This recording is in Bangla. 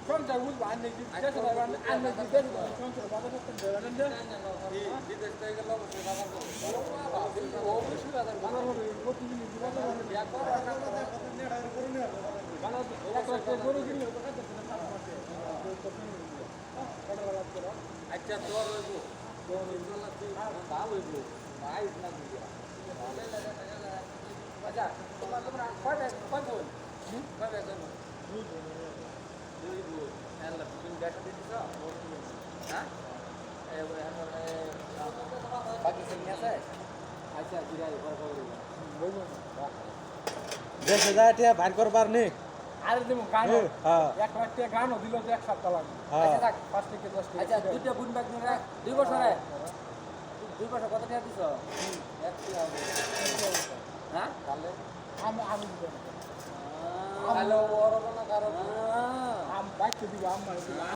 সংসার বুঝবো আর নাকি আর নাকি সংসার বাধা করতে দেবেন গরু কিনলে আচ্ছা তোর আচ্ছা তোমার তোমরা কয় কয় বোন কয় বেতন দুই বোন এলা তুমি দেখা দিতেছ হ্যাঁ বাকি সিং আছে আচ্ছা দিরাই দেশে যায় টিয়া বাইর করবার নেই আরে দেবো গান হ্যাঁ এক লাখ টাকা গানও দিল তো এক সপ্তাহ লাগবে আচ্ছা থাক 5 থেকে 10 টাকা আচ্ছা দুইটা বুন ব্যাগ নিয়ে রাখ 2 বছরে 2 বছর কত টাকা দিছ এক হ্যাঁ তাহলে আমি দিব হ্যালো ওর কোনো কারণ বাইক দিব আমার